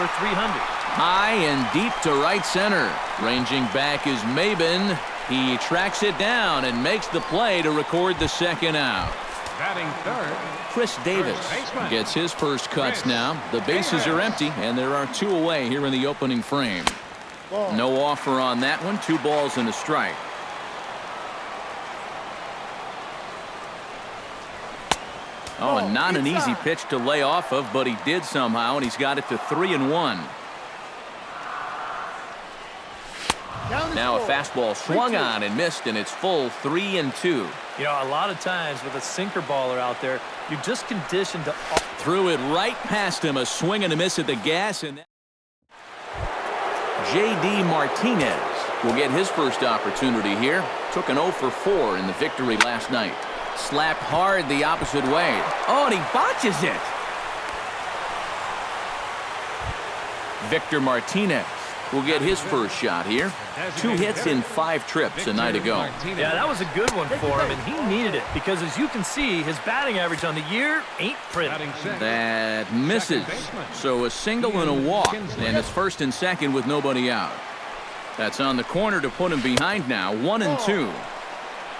over 300. High and deep to right center. Ranging back is Maben. He tracks it down and makes the play to record the second out. Batting third, Chris Davis gets his first cuts now. The bases are empty, and there are two away here in the opening frame. No offer on that one. 2 balls and a strike. Oh, not an easy pitch to lay off of, but he did somehow, and he's got it to 3-1. Now a fastball swung on and missed, and it's full 3-2. You know, a lot of times with a sinker baller out there, you're just conditioned to... Threw it right past him, a swing and a miss at the gas, and J.D. Martinez will get his first opportunity here. Took an 0 for 4 in the victory last night. Slapped hard the opposite way. Oh, and he botches it. Victor Martinez will get his first shot here. 2 hits in 5 trips a night ago. Yeah, that was a good one for him, and he needed it because, as you can see, his batting average on the year ain't pretty. That misses. So a single and a walk, and it's first and second with nobody out. That's on the corner to put him behind now. 1-2.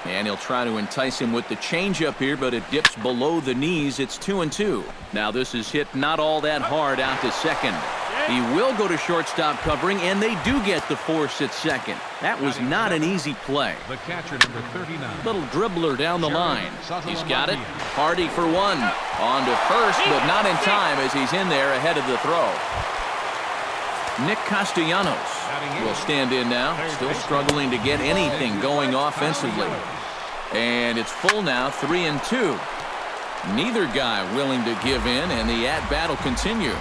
And he'll try to entice him with the changeup here, but it dips below the knees. It's 2-2. Now this is hit not all that hard out to second. He will go to shortstop covering, and they do get the force at second. That was not an easy play. The catcher, number 39. Little dribbler down the line. He's got it. Hardy for 1. On to first, but not in time as he's in there ahead of the throw. Nick Castellanos will stand in now. Still struggling to get anything going offensively. And it's full now, 3-2. Neither guy willing to give in, and the at-bat will continue.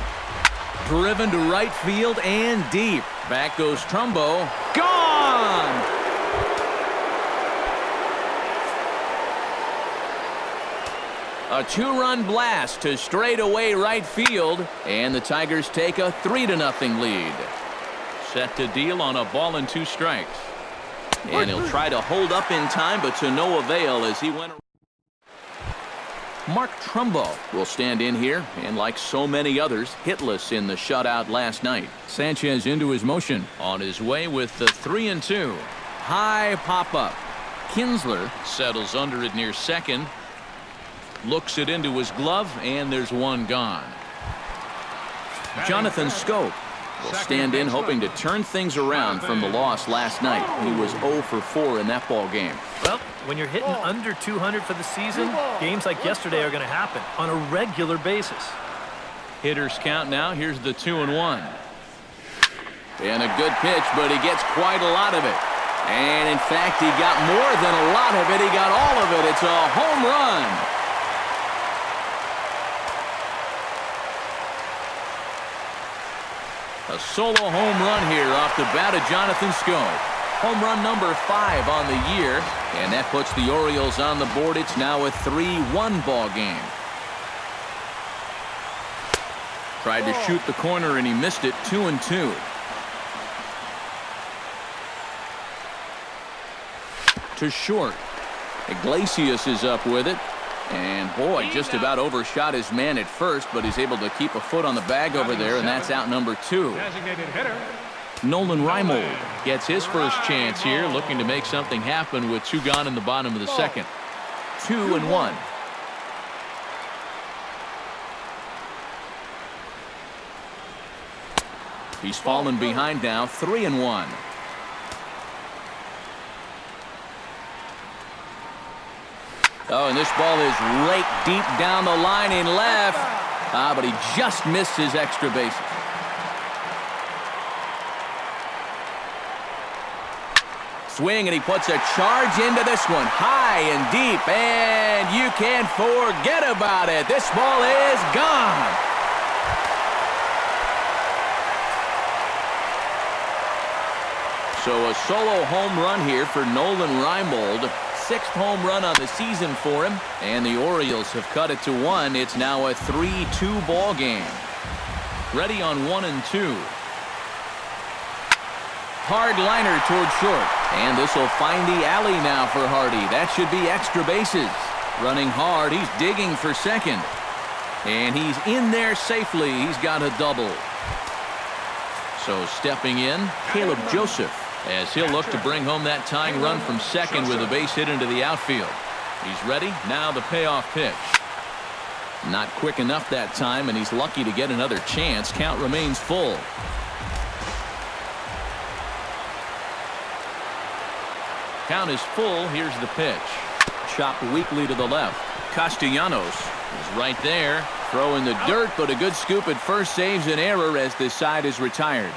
Driven to right field and deep. Back goes Trumbo. Gone! A 2-run blast to straightaway right field, and the Tigers take a 3-0 lead. Set to deal on a ball and 2 strikes. And he'll try to hold up in time, but to no avail as he went. Mark Trumbo will stand in here, and like so many others, hitless in the shutout last night. Sanchez into his motion, on his way with the 3-2. High pop-up. Kinsler settles under it near second. Looks it into his glove, and there's one gone. Jonathan Scope will stand in, hoping to turn things around from the loss last night. He was 0 for 4 in that ball game. Well, when you're hitting under 200 for the season, games like yesterday are going to happen on a regular basis. Hitters count now. Here's the 2-1. And a good pitch, but he gets quite a lot of it. And in fact, he got more than a lot of it. He got all of it. It's a home run. A solo home run here off the bat of Jonathan Scope. Home run number 5 on the year, and that puts the Orioles on the board. It's now a 3-1 ball game. Tried to shoot the corner, and he missed it. 2-2. To short. Iglesias is up with it. And boy, just about overshot his man at first, but he's able to keep a foot on the bag over there, and that's out number 2. Designated hitter. Nolan Reimold gets his first chance here, looking to make something happen with 2 gone in the bottom of the second. 2-1. He's fallen behind now, 3-1. Oh, and this ball is raked deep down the line in left. But he just missed his extra bases. Swing, and he puts a charge into this one. High and deep, and you can't forget about it. This ball is gone. So a solo home run here for Nolan Reimold. 6th home run on the season for him, and the Orioles have cut it to 1. It's now a 3-2 ball game. Ready on 1-2. Hard liner toward short, and this will find the alley now for Hardy. That should be extra bases. Running hard, he's digging for second, and he's in there safely. He's got a double. So stepping in, Caleb Joseph, as he'll look to bring home that tying run from second with a base hit into the outfield. He's ready. Now the payoff pitch. Not quick enough that time, and he's lucky to get another chance. Count remains full. Count is full. Here's the pitch. Chopped weakly to the left. Castellanos is right there. Throw in the dirt, but a good scoop at first saves an error as this side is retired.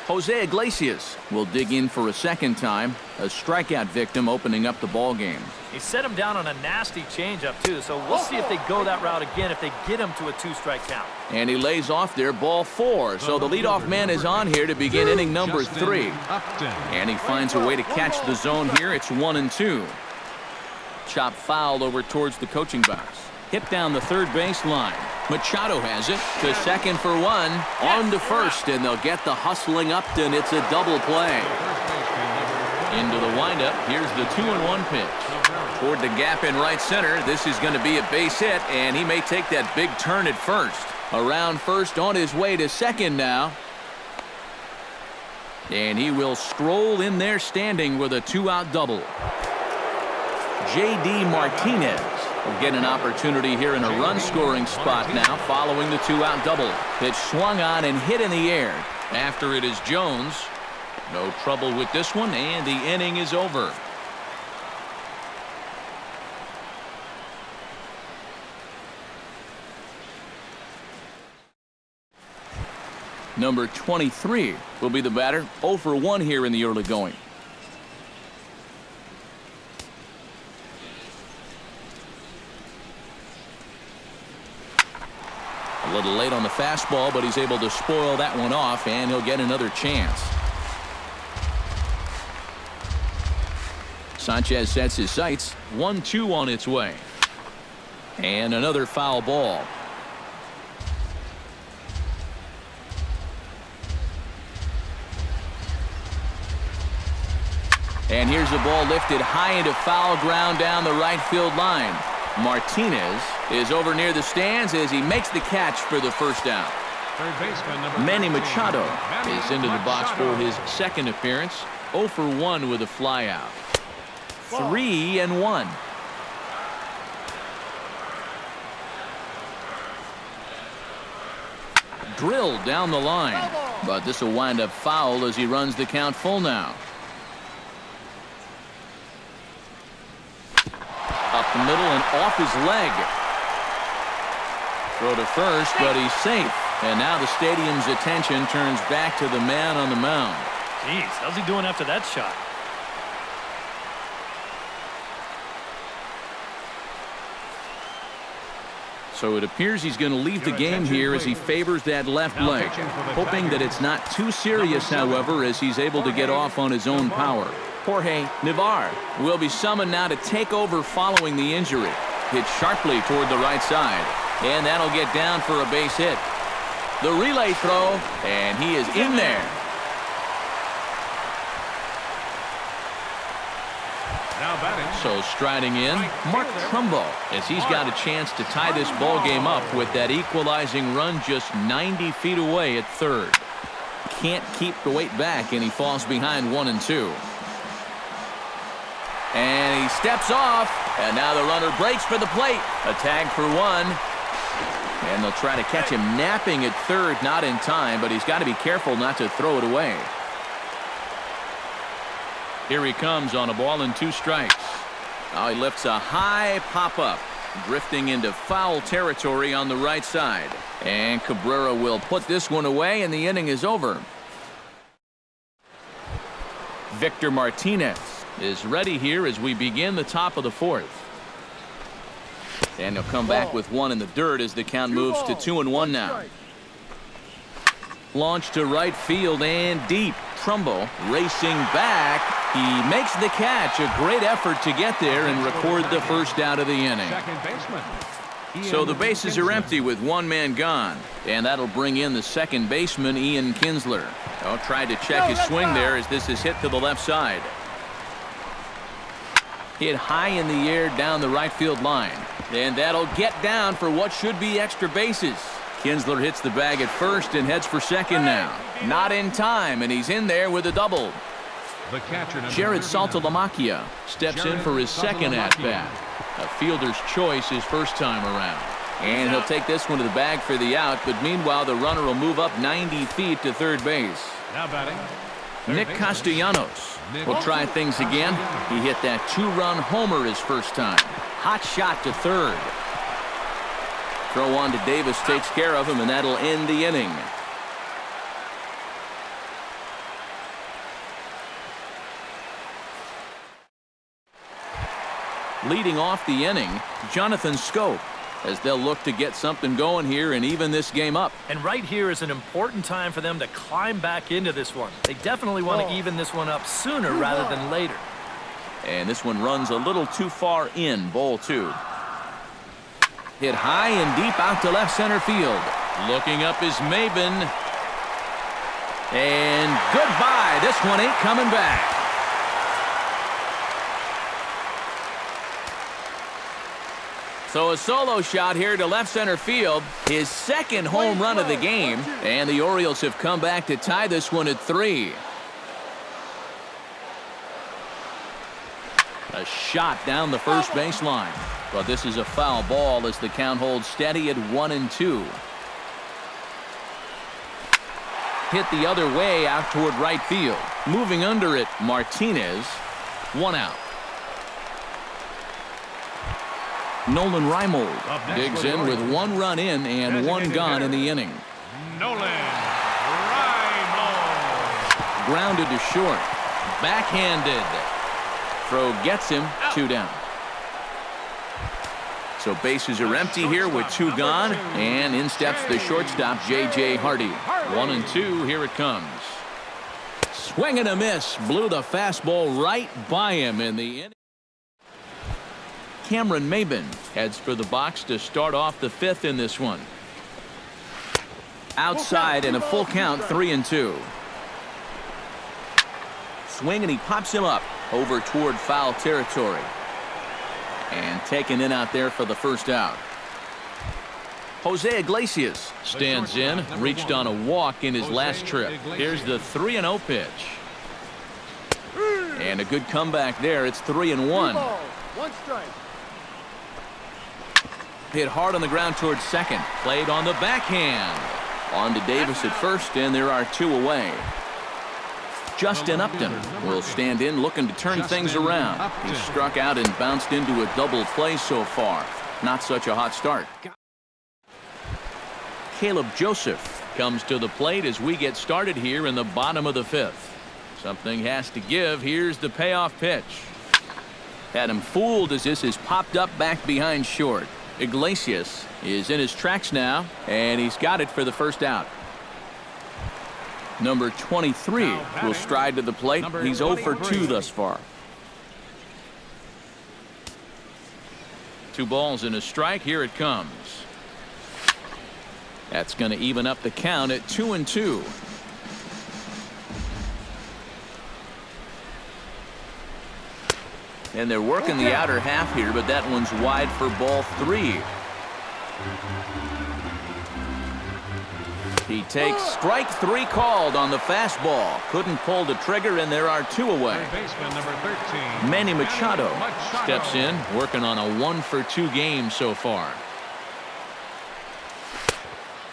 Jose Iglesias will dig in for a second time. A strikeout victim opening up the ball game. He set him down on a nasty changeup, too, so we'll see if they go that route again if they get him to a 2-strike count. And he lays off there, ball 4. So the leadoff man is on here to begin inning number 3. And he finds a way to catch the zone here. It's 1-2. Chop foul over towards the coaching box. Hit down the third base line. Machado has it to second for 1. On to first, and they'll get the hustling Upton. It's a double play. Into the windup. Here's the 2-1 pitch. Toward the gap in right center. This is going to be a base hit, and he may take that big turn at first. Around first, on his way to second now. And he will stroll in there standing with a 2-out double. J.D. Martinez will get an opportunity here in a run-scoring spot now following the 2-out double. Pitch swung on and hit in the air. After it is Jones. No trouble with this one, and the inning is over. Number 23 will be the batter. 0 for 1 here in the early going. A little late on the fastball, but he's able to spoil that one off, and he'll get another chance. Sanchez sets his sights. 1-2 on its way. And another foul ball. And here's the ball lifted high into foul ground down the right field line. Martinez is over near the stands as he makes the catch for the first down. Third baseman, number Manny 13, Machado is into the box for Machado. his second appearance. 0 for 1 with a flyout. 3-1. Drilled down the line, but this will wind up foul as he runs the count full now. Up the middle and off his leg. Throw to first, but he's safe. And now the stadium's attention turns back to the man on the mound. Jeez, how's he doing after that shot? So it appears he's going to leave the game here as he favors that left leg. Hoping that it's not too serious, however, as he's able to get off on his own power. Jorge Navarre will be summoned now to take over following the injury. Hit sharply toward the right side. And that'll get down for a base hit. The relay throw, and he is in there. Now batting. So striding in, Mark Trumbo, as he's got a chance to tie this ball game up with that equalizing run just 90 feet away at third. Can't keep the weight back, and he falls behind 1-2. And he steps off, and now the runner breaks for the plate. A tag for 1. And they'll try to catch him napping at third, not in time, but he's got to be careful not to throw it away. Here he comes on a ball and 2 strikes. Now he lifts a high pop-up, drifting into foul territory on the right side. And Cabrera will put this one away, and the inning is over. Victor Martinez is ready here as we begin the top of the 4th. And he'll come back with 1 in the dirt as the count moves to 2-1 now. Launch to right field and deep. Trumbo racing back. He makes the catch. A great effort to get there and record the first out of the inning. Second baseman. So the bases are empty with 1 man gone. And that'll bring in the second baseman, Ian Kinsler. Oh, tried to check his swing there as this is hit to the left side. Hit high in the air down the right field line. And that'll get down for what should be extra bases. Kinsler hits the bag at first and heads for second now. Not in time, and he's in there with a double. The catcher, Jared Saltalamacchia steps in for his second at-bat. A fielder's choice his first time around. And he'll take this one to the bag for the out, but meanwhile the runner will move up 90 feet to third base. Now batting, Nick Castellanos will try things again. He hit that two-run homer his first time. Hot shot to third. Throw on to Davis takes care of him, and that'll end the inning. Leading off the inning, Jonathan Scope, as they'll look to get something going here and even this game up. And right here is an important time for them to climb back into this one. They definitely want to even this one up sooner rather than later. And this one runs a little too far in, ball two. Hit high and deep out to left center field. Looking up is Maben. And goodbye. This one ain't coming back. So a solo shot here to left center field. His second home run of the game. And the Orioles have come back to tie this one at 3. A shot down the first baseline. But this is a foul ball as the count holds steady at 1-2. Hit the other way out toward right field. Moving under it, Martinez. 1 out. Nolan Reimold digs in with 1 run in and 1 gone in the inning. Nolan Reimold. Grounded to short. Backhanded. Throw gets him. 2 down. So bases are empty here with 2 gone. And in steps the shortstop, J.J. Hardy. 1-2. Here it comes. Swing and a miss. Blew the fastball right by him in the inning. Cameron Maben heads for the box to start off the 5th in this one. Outside and a full count, 3-2. Swing and he pops him up over toward foul territory. And taken in out there for the first out. Jose Iglesias stands in, reached on a walk in his last trip. Here's the 3-0 pitch. And a good comeback there. It's 3-1. 1 strike. Hit hard on the ground towards second. Played on the backhand. On to Davis at first, and there are 2 away. Justin Upton will stand in looking to turn things around. He struck out and bounced into a double play so far. Not such a hot start. Caleb Joseph comes to the plate as we get started here in the bottom of the 5th. Something has to give. Here's the payoff pitch. Had him fooled as this is popped up back behind short. Iglesias is in his tracks now, and he's got it for the first out. Number 23 will stride to the plate. He's 0 for 2 thus far. 2 balls and a strike. Here it comes. That's going to even up the count at 2-2. And they're working the outer half here, but that one's wide for ball 3. He takes strike 3 called on the fastball. Couldn't pull the trigger, and there are 2 away. Baseman number 13. Manny Machado steps in, working on a 1 for 2 game so far.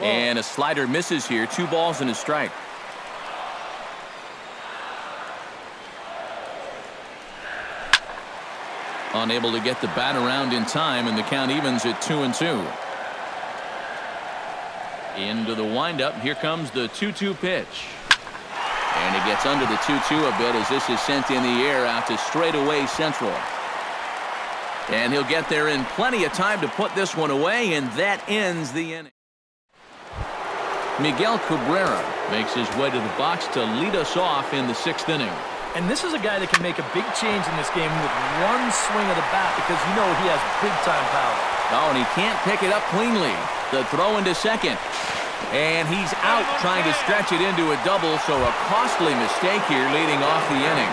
And a slider misses here. 2 balls and a strike. Unable to get the bat around in time, and the count evens at 2-2. Into the windup. Here comes the 2-2 pitch. And he gets under the 2-2 a bit as this is sent in the air out to straightaway central. And he'll get there in plenty of time to put this one away, and that ends the inning. Miguel Cabrera makes his way to the box to lead us off in the 6th inning. And this is a guy that can make a big change in this game with 1 swing of the bat because you know he has big-time power. Oh, and he can't pick it up cleanly. The throw into second. And he's out trying to stretch it into a double, so a costly mistake here leading off the inning.